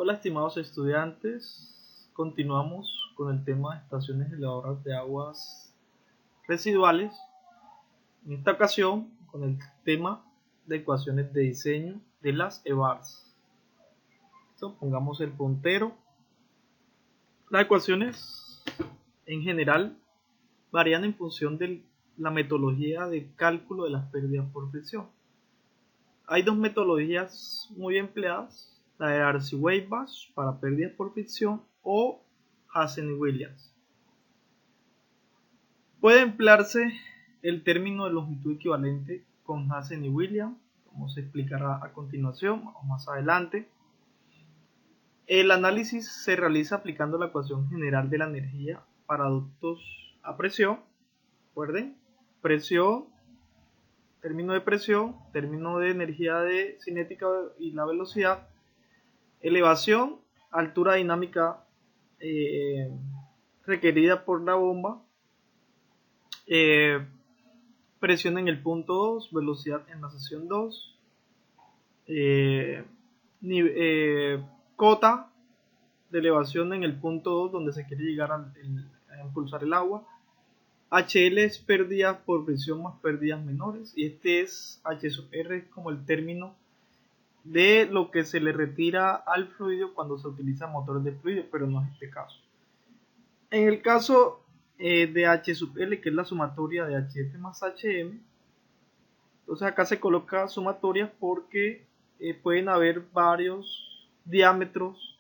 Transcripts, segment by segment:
Hola estimados estudiantes, continuamos con el tema de estaciones elevadoras de aguas residuales, en esta ocasión con el tema de ecuaciones de diseño de las EVARs. Pongamos el puntero. Las ecuaciones en general varían en función de la metodología de cálculo de las pérdidas por fricción. Hay dos metodologías muy empleadas, la de Darcy-Weisbach para pérdidas por fricción o Hazen y Williams. Puede emplearse el término de longitud equivalente con Hazen y Williams, como se explicará a continuación o más adelante. El análisis se realiza aplicando la ecuación general de la energía para ductos a presión. Recuerden, presión, término de presión, término de energía cinética y la velocidad, elevación, altura dinámica requerida por la bomba, presión en el punto 2, velocidad en la sección 2, cota de elevación en el punto 2 donde se quiere llegar a impulsar el agua. HL es pérdidas por fricción más pérdidas menores, y este es H sub R, es como el término de lo que se le retira al fluido cuando se utiliza motores de fluido, pero no es este caso. En el caso de H sub L, que es la sumatoria de HF más HM, entonces acá se coloca sumatorias porque pueden haber varios diámetros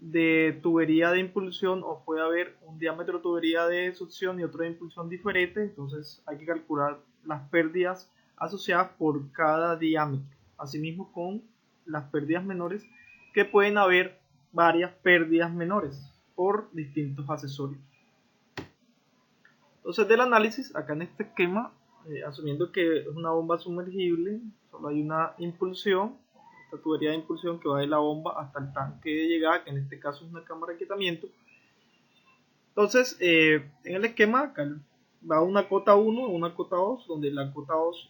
de tubería de impulsión, o puede haber un diámetro de tubería de succión y otro de impulsión diferente. Entonces hay que calcular las pérdidas asociadas por cada diámetro, asimismo con las pérdidas menores, que pueden haber varias pérdidas menores por distintos accesorios. Entonces del análisis, acá en este esquema, asumiendo que es una bomba sumergible, solo hay una impulsión, esta tubería de impulsión que va de la bomba hasta el tanque de llegada, que en este caso es una cámara de aquietamiento. Entonces en el esquema acá va una cota 1 y una cota 2, donde la cota 2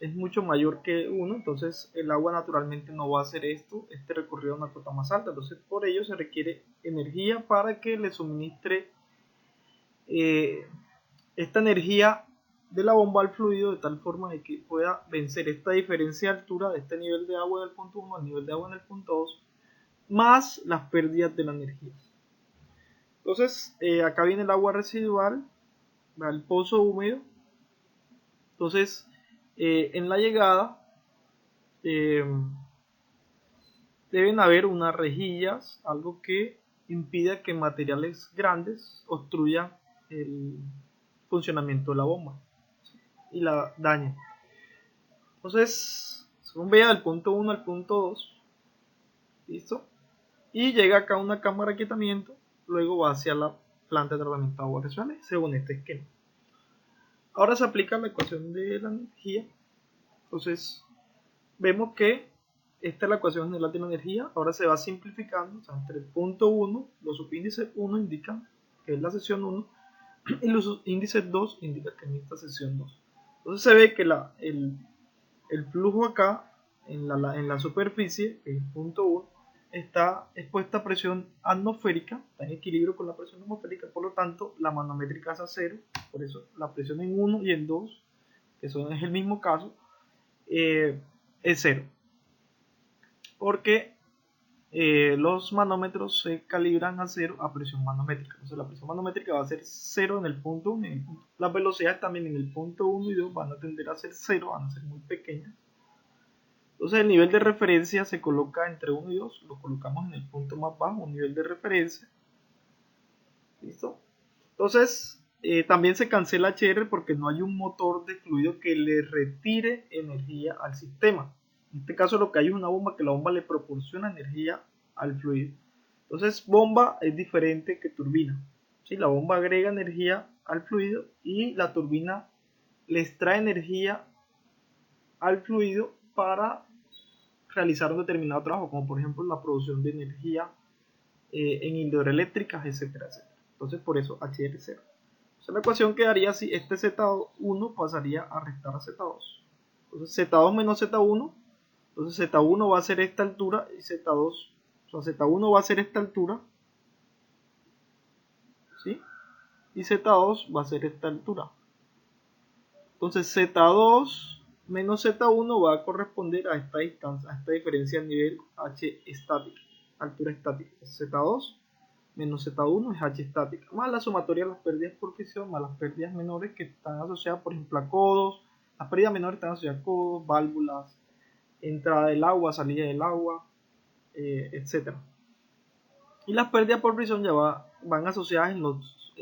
es mucho mayor que 1, entonces el agua naturalmente no va a hacer este recorrido a una cota más alta. Entonces por ello se requiere energía para que le suministre esta energía de la bomba al fluido, de tal forma de que pueda vencer esta diferencia de altura de este nivel de agua del punto 1 al nivel de agua en el punto 2, más las pérdidas de la energía. Entonces acá viene el agua residual, el pozo húmedo. Entonces en la llegada deben haber unas rejillas, algo que impida que materiales grandes obstruyan el funcionamiento de la bomba y la dañen. Entonces, según vea, del punto 1 al punto 2, listo, y llega acá una cámara de aquietamiento, luego va hacia la planta de tratamiento de aguas residuales, según este esquema. Ahora se aplica la ecuación de la energía. Entonces vemos que esta es la ecuación general de la energía. Ahora se va simplificando, o sea, entre el punto 1, los subíndices 1 indican que es la sección 1, y los subíndices 2 indican que es esta sección 2. Entonces se ve que el flujo acá en la superficie, el punto 1, está expuesta a presión atmosférica, está en equilibrio con la presión atmosférica, por lo tanto la manométrica es a 0, por eso la presión en 1 y en 2, que es el mismo caso, es 0, porque los manómetros se calibran a 0 a presión manométrica. Entonces la presión manométrica va a ser 0 en el punto 1 y las velocidades también en el punto 1 y 2 van a tender a ser 0, van a ser muy pequeñas. Entonces el nivel de referencia se coloca entre 1 y 2, lo colocamos en el punto más bajo, un nivel de referencia. ¿Listo? Entonces también se cancela HR porque no hay un motor de fluido que le retire energía al sistema. En este caso lo que hay es una bomba, que la bomba le proporciona energía al fluido. Entonces bomba es diferente que turbina. ¿Sí? La bomba agrega energía al fluido y la turbina le extrae energía al fluido para realizar un determinado trabajo, como por ejemplo la producción de energía en hidroeléctricas, etcétera, etcétera. Entonces por eso HR0. Entonces la ecuación quedaría así: este Z1 pasaría a restar a Z2. Entonces Z2 menos Z1 Entonces Z1 va a ser esta altura y Z2, o sea, Z1 va a ser esta altura, ¿sí? Y Z2 va a ser esta altura. Entonces Z2 menos Z1 va a corresponder a esta distancia, a esta diferencia de nivel H estática, altura estática. Entonces, Z2 menos Z1 es H estática, más la sumatoria de las pérdidas por fricción, más las pérdidas menores que están asociadas, por ejemplo, a codos. Las pérdidas menores están asociadas a codos, válvulas, entrada del agua, salida del agua, etc. Y las pérdidas por fricción ya van asociadas en los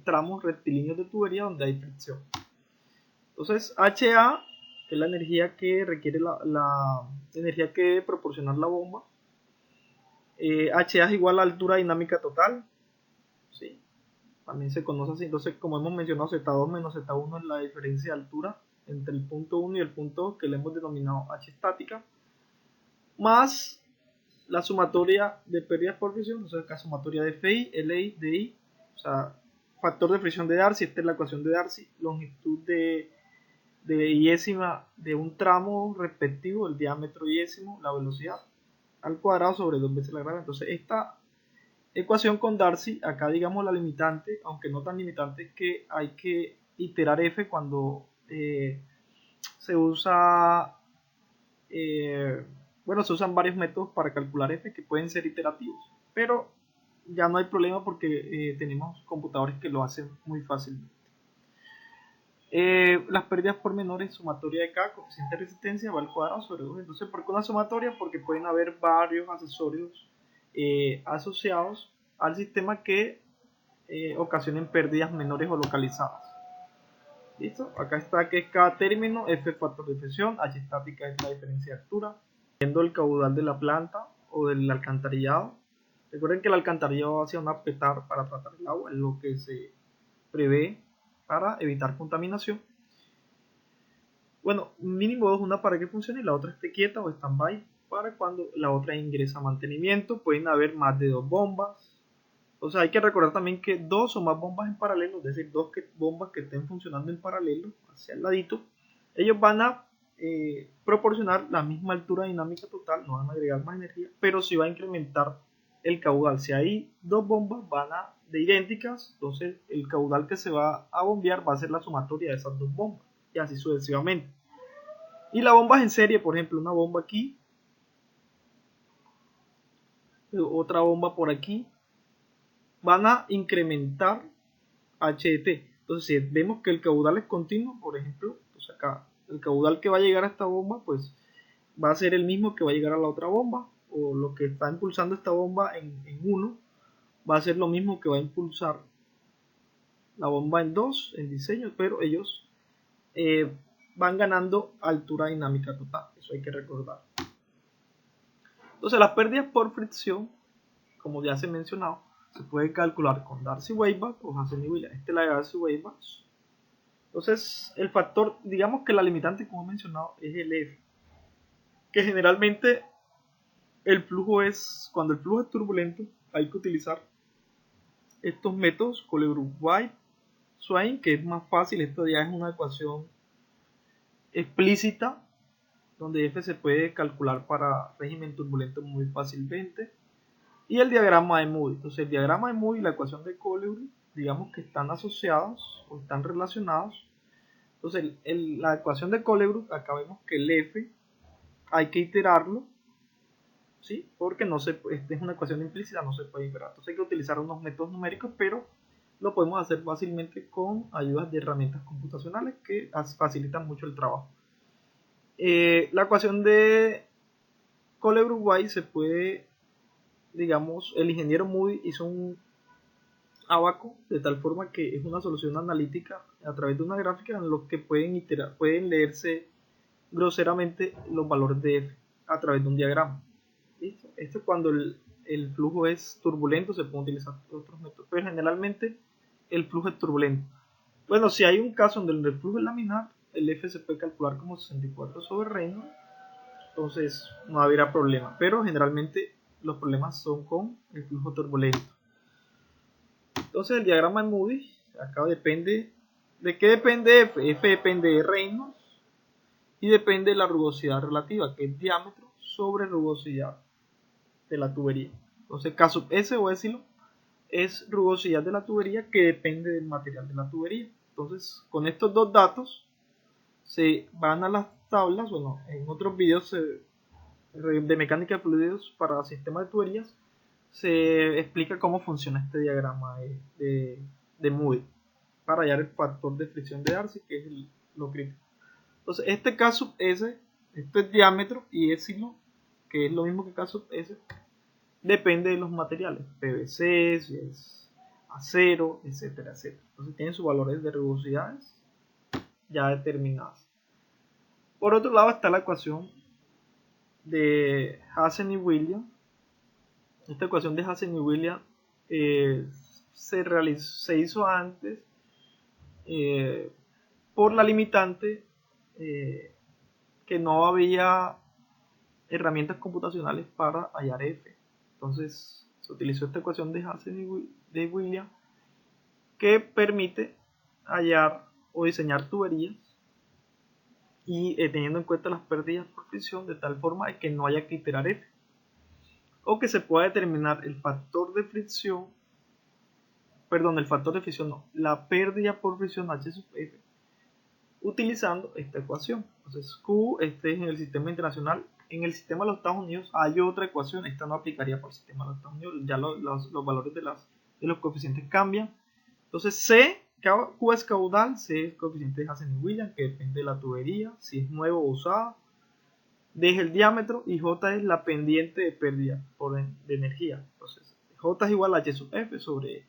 tramos rectilíneos de tubería donde hay fricción. Entonces, HA, que es la energía que requiere la energía que debe proporcionar la bomba, HA es igual a altura dinámica total, ¿sí? También se conoce así. Entonces, como hemos mencionado, Z2 menos Z1 es la diferencia de altura entre el punto 1 y el punto 2, que le hemos denominado H estática, más la sumatoria de pérdidas por fricción, o sea, la sumatoria de FI, LI, DI, o sea, factor de fricción de Darcy, esta es la ecuación de Darcy, longitud de yésima de un tramo respectivo, el diámetro yésimo, la velocidad, al cuadrado sobre 2 veces la gravedad. Entonces, esta ecuación con Darcy, acá digamos la limitante, aunque no tan limitante, es que hay que iterar F cuando se usa, bueno, se usan varios métodos para calcular F que pueden ser iterativos, pero ya no hay problema porque tenemos computadores que lo hacen muy fácilmente. Las pérdidas por menores, sumatoria de K, coeficiente de resistencia, va al cuadrado sobre 2. Entonces, ¿por qué una sumatoria? Porque pueden haber varios accesorios asociados al sistema que ocasionen pérdidas menores o localizadas. ¿Listo? Acá está que es cada término, F factor de presión, H estática es la diferencia de altura, viendo el caudal de la planta o del alcantarillado. Recuerden que el alcantarillado hace una petar para tratar el agua, es lo que se prevé para evitar contaminación. Bueno, mínimo dos, una para que funcione y la otra esté quieta o stand-by para cuando la otra ingresa a mantenimiento. Pueden haber más de dos bombas. O sea, hay que recordar también que dos o más bombas en paralelo, es decir, bombas que estén funcionando en paralelo hacia el ladito, ellos van a proporcionar la misma altura dinámica total, no van a agregar más energía, pero sí va a incrementar el caudal. Si hay dos bombas van a de idénticas, entonces el caudal que se va a bombear va a ser la sumatoria de esas dos bombas y así sucesivamente. Y las bombas en serie, por ejemplo, una bomba aquí, otra bomba por aquí, van a incrementar HT. Entonces, si vemos que el caudal es continuo, por ejemplo, pues acá el caudal que va a llegar a esta bomba, pues va a ser el mismo que va a llegar a la otra bomba, o lo que está impulsando esta bomba en 1 va a ser lo mismo que va a impulsar la bomba en 2 en diseño, pero ellos van ganando altura dinámica total, eso hay que recordar. Entonces, las pérdidas por fricción, como ya se ha mencionado, se puede calcular con Darcy-Weisbach o Hasseln-Wheeler. Esta es la de Darcy-Weisbach. Entonces, el factor, digamos que la limitante, como he mencionado, es el F, que generalmente el flujo es, cuando el flujo es turbulento, hay que utilizar estos métodos, Colebrook-White, Swain, que es más fácil. Esto ya es una ecuación explícita donde F se puede calcular para régimen turbulento muy fácilmente, y el diagrama de Moody. Entonces, el diagrama de Moody y la ecuación de Colebrook, digamos que están asociados o están relacionados. Entonces, la ecuación de Colebrook, acá vemos que el F hay que iterarlo, ¿sí? Porque esta es una ecuación implícita, no se puede iterar. Entonces, hay que utilizar unos métodos numéricos, pero lo podemos hacer fácilmente con ayudas de herramientas computacionales que facilitan mucho el trabajo. La ecuación de Colebrook-White se puede, digamos, el ingeniero Moody hizo un abaco de tal forma que es una solución analítica a través de una gráfica en lo que pueden leerse groseramente los valores de F a través de un diagrama. ¿Listo? Esto cuando el flujo es turbulento se pueden utilizar otros métodos, pero generalmente el flujo es turbulento. Bueno, si hay un caso donde el flujo es laminar, el F se puede calcular como 64 sobre Reynolds, entonces no habrá problema, pero generalmente los problemas son con el flujo turbulento. Entonces el diagrama de Moody, acá depende, ¿de qué depende F? F depende de Reynolds, y depende de la rugosidad relativa, que es diámetro sobre rugosidad de la tubería. Entonces K sub S o epsilon es rugosidad de la tubería que depende del material de la tubería. Entonces con estos dos datos se van a las tablas, bueno, en otros videos de mecánica de fluidos para sistemas de tuberías se explica cómo funciona este diagrama de Moody para hallar el factor de fricción de Darcy, que es lo crítico. Entonces este K sub S, esto es diámetro, y epsilon, que es lo mismo que K sub S, depende de los materiales, PVC, si es acero, etcétera, etcétera. Entonces tienen sus valores de rugosidades ya determinadas. Por otro lado está la ecuación de Hazen y Williams. Esta ecuación de Hazen y Williams se hizo antes por la limitante que no había herramientas computacionales para hallar F. Entonces se utilizó esta ecuación de Hazen y de Williams que permite hallar o diseñar tuberías y teniendo en cuenta las pérdidas por fricción de tal forma que no haya que iterar F, o que se pueda determinar el factor de fricción, la pérdida por fricción H sub F utilizando esta ecuación. Entonces Q, este es en el sistema internacional. En el sistema de los Estados Unidos hay otra ecuación, esta no aplicaría por el sistema de los Estados Unidos, ya los valores de los coeficientes cambian. Entonces C, Q es caudal, C es coeficiente de Hazen y Williams, que depende de la tubería, si es nuevo o usada. D es el diámetro y J es la pendiente de pérdida de energía. Entonces J es igual a H sub F sobre E.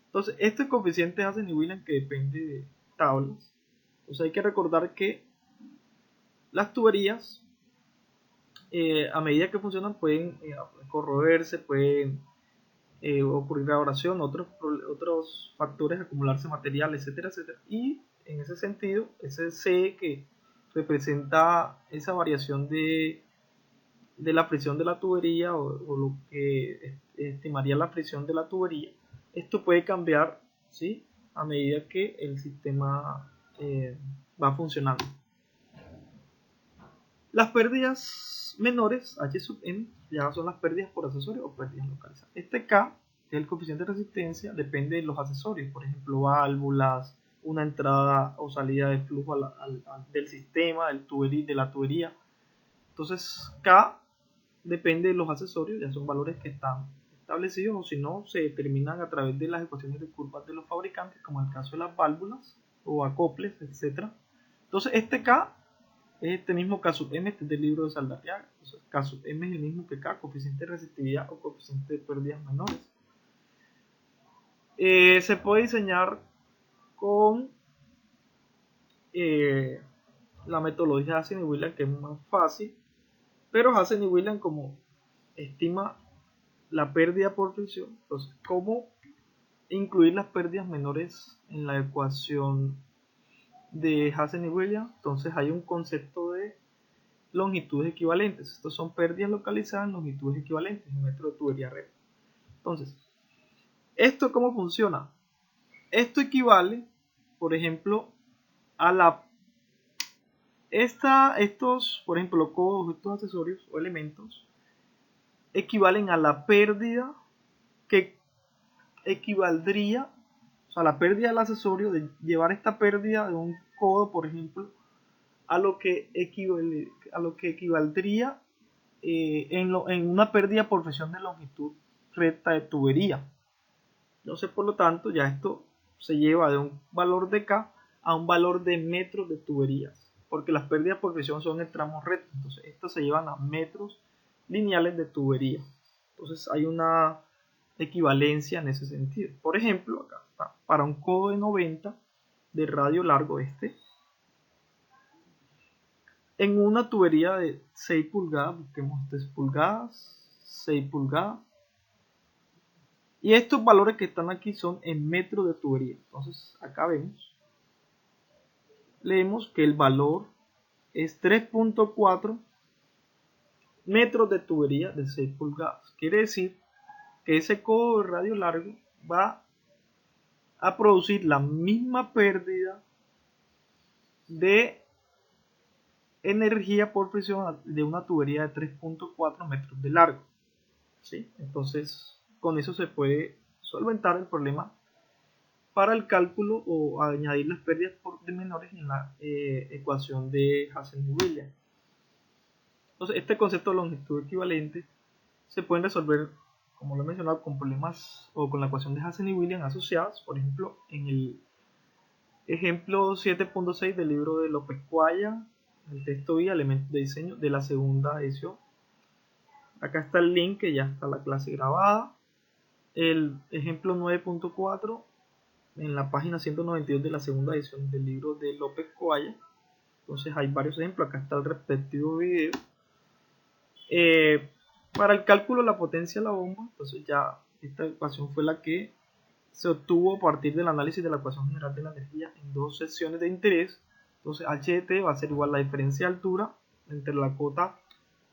Entonces este coeficiente de Hazen y Williams que depende de tablas. Entonces hay que recordar que las tuberías a medida que funcionan pueden corroerse, pueden ocurrir abrasión, otros factores, acumularse material, etcétera, etcétera. Y en ese sentido, ese C que representa esa variación de la fricción de la tubería o lo que estimaría la fricción de la tubería, esto puede cambiar, ¿sí?, a medida que el sistema va funcionando. Las pérdidas menores, H sub m, ya son las pérdidas por accesorio o pérdidas localizadas. Este K, que es el coeficiente de resistencia, depende de los accesorios, por ejemplo, válvulas, una entrada o salida de flujo del sistema, de la tubería. Entonces, K depende de los accesorios, ya son valores que están establecidos, o si no, se determinan a través de las ecuaciones de curvas de los fabricantes, como en el caso de las válvulas o acoples, etc. Entonces, este K es este mismo K sub m, este es del libro de Saldarriaga. Entonces, K sub m es el mismo que K, coeficiente de resistividad o coeficiente de pérdidas menores. Se puede diseñar con la metodología de Hazen y Williams, que es más fácil, pero Hazen y Williams, como estima la pérdida por fricción, entonces, ¿cómo incluir las pérdidas menores en la ecuación de Hazen y Williams? Entonces hay un concepto de longitudes equivalentes. Estos son pérdidas localizadas en longitudes equivalentes en metro de tubería red. Entonces, ¿esto cómo funciona? Esto equivale, por ejemplo, a estos, por ejemplo, los codos, estos accesorios o elementos equivalen a la pérdida que equivaldría, o sea, la pérdida del accesorio, de llevar esta pérdida de un codo, por ejemplo, a lo que equivaldría en una pérdida por fricción de longitud recta de tubería. Entonces, por lo tanto, ya esto se lleva de un valor de K a un valor de metros de tuberías, porque las pérdidas por fricción son en tramos rectos. Entonces, estas se llevan a metros lineales de tubería. Entonces, hay una equivalencia en ese sentido. Por ejemplo, acá está, para un codo de 90 de radio largo en una tubería de 6 pulgadas, busquemos 3 pulgadas, 6 pulgadas, y estos valores que están aquí son en metros de tubería. Entonces acá leemos que el valor es 3.4 metros de tubería de 6 pulgadas. Quiere decir que ese codo de radio largo va a producir la misma pérdida de energía por presión de una tubería de 3.4 metros de largo. ¿Sí? Entonces, con eso se puede solventar el problema para el cálculo o añadir las pérdidas de menores en la ecuación de Hazen-Williams. Entonces, este concepto de longitud equivalente se pueden resolver, como lo he mencionado, con problemas o con la ecuación de Hazen-Williams asociadas. Por ejemplo, en el ejemplo 7.6 del libro de López Cuaya, el texto y elementos de diseño de la segunda edición. Acá está el link, que ya está la clase grabada. El ejemplo 9.4 en la página 192 de la segunda edición del libro de López Cuaya. Entonces hay varios ejemplos. Acá está el respectivo video. Para el cálculo de la potencia de la bomba, entonces ya esta ecuación fue la que se obtuvo a partir del análisis de la ecuación general de la energía en dos secciones de interés. Entonces h de t va a ser igual a la diferencia de altura entre la cota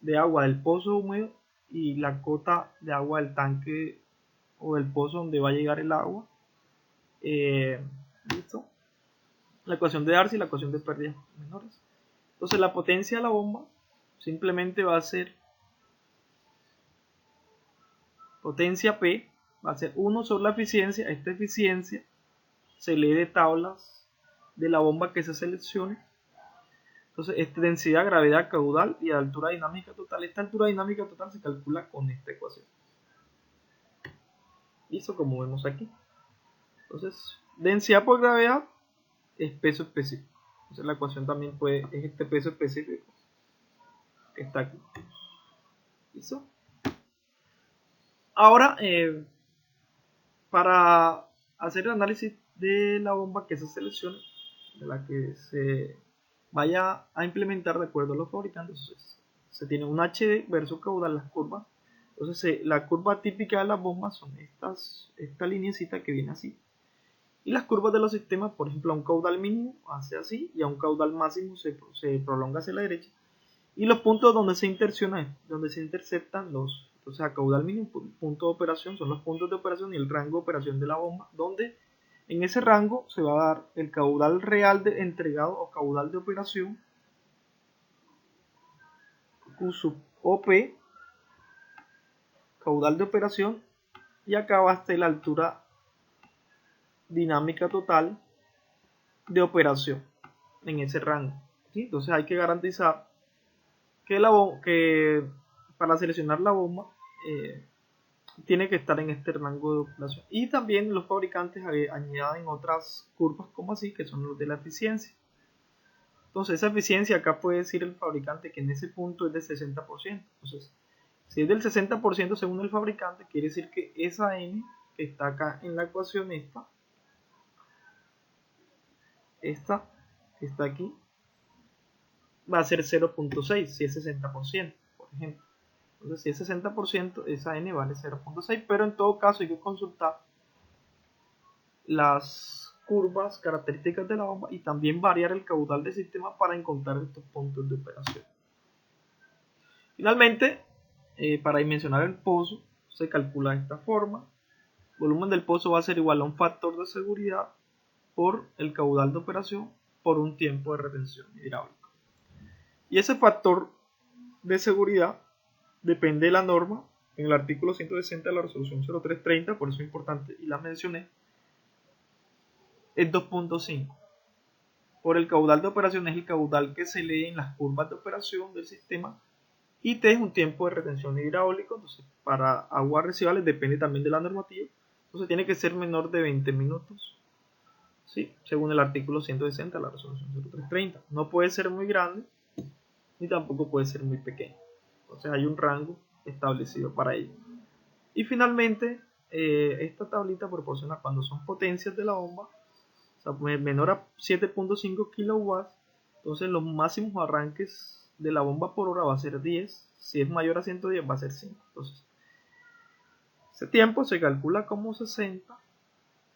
de agua del pozo húmedo y la cota de agua del tanque o del pozo donde va a llegar el agua. ¿Listo? La ecuación de Darcy y la ecuación de pérdidas menores. Entonces la potencia de la bomba simplemente va a ser potencia P, va a ser 1 sobre la eficiencia. Esta eficiencia se lee de tablas de la bomba que se seleccione. Entonces, esta densidad, gravedad, caudal y altura dinámica total. Esta altura dinámica total se calcula con esta ecuación. Listo, como vemos aquí. Entonces, densidad por gravedad es peso específico. Entonces, la ecuación también es este peso específico que está aquí. ¿Listo? Ahora, para hacer el análisis de la bomba que se seleccione, de la que se vaya a implementar de acuerdo a los fabricantes, entonces, se tiene un HD versus caudal, las curvas. Entonces, la curva típica de las bombas son esta lineecita que viene así. Y las curvas de los sistemas, por ejemplo, a un caudal mínimo hace así y a un caudal máximo se prolonga hacia la derecha. Y los puntos donde se interceptan entonces a caudal mínimo, punto de operación, son los puntos de operación y el rango de operación de la bomba, donde en ese rango se va a dar el caudal real de entregado o caudal de operación, Q sub OP, caudal de operación, y acá va a estar la altura dinámica total de operación en ese rango. ¿Sí? Entonces hay que garantizar que para seleccionar la bomba tiene que estar en este rango de operación. Y también los fabricantes añaden otras curvas como así, que son los de la eficiencia. Entonces esa eficiencia acá puede decir el fabricante que en ese punto es del 60%. Entonces, si es del 60% según el fabricante, quiere decir que esa N que está acá en la ecuación, esta que está aquí, va a ser 0.6 si es 60%, por ejemplo. Entonces, si es 60%, esa N vale 0.6, pero en todo caso hay que consultar las curvas características de la bomba y también variar el caudal del sistema para encontrar estos puntos de operación. Finalmente, para dimensionar el pozo, se calcula de esta forma. El volumen del pozo va a ser igual a un factor de seguridad por el caudal de operación por un tiempo de retención hidráulica. Y ese factor de seguridad depende de la norma. En el artículo 160 de la resolución 0330, por eso es importante y la mencioné, es 2.5. Por el caudal de operación es el caudal que se lee en las curvas de operación del sistema, y T es un tiempo de retención hidráulico. Entonces, para aguas residuales depende también de la normativa. Entonces, tiene que ser menor de 20 minutos, ¿sí? Según el artículo 160 de la resolución 0330. No puede ser muy grande ni tampoco puede ser muy pequeño. Entonces, hay un rango establecido para ello. Y finalmente, esta tablita proporciona cuando son potencias de la bomba, o sea, menor a 7.5 kilowatts, entonces los máximos arranques de la bomba por hora va a ser 10, si es mayor a 110 va a ser 5. Entonces, ese tiempo se calcula como 60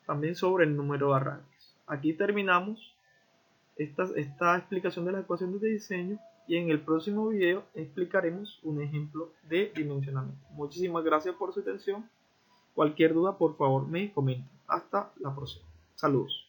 también sobre el número de arranques. Aquí terminamos esta explicación de las ecuaciones de diseño, y en el próximo video explicaremos un ejemplo de dimensionamiento. Muchísimas gracias por su atención. Cualquier duda, por favor, me comenten. Hasta la próxima. Saludos.